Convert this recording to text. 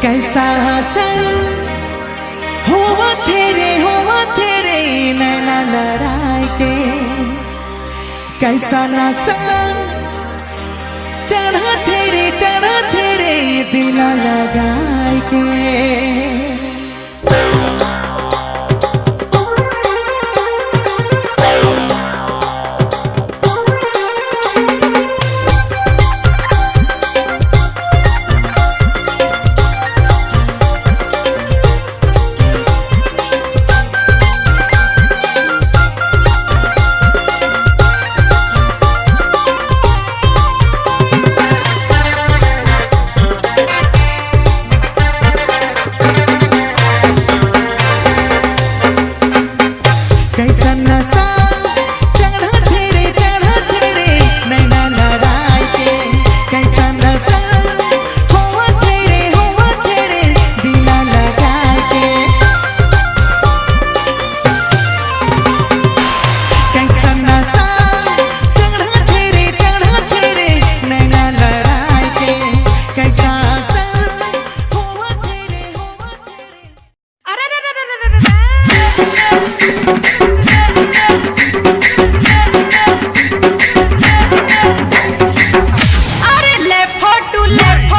कैसा हसन हुआ तेरे नैना लड़ाई के, कैसा नशा चढ़ा तेरे दिल लगाए के। कैसा नशा चढ़ा तेरे नैना लड़ाई के, कैसा नशा हुआ तेरे दिल लगाए के। कैसा नशा चढ़ा तेरे नैना लड़ाई के, कैसा असर हुआ तेरे। अरे लेफ्ट टू लेफ्ट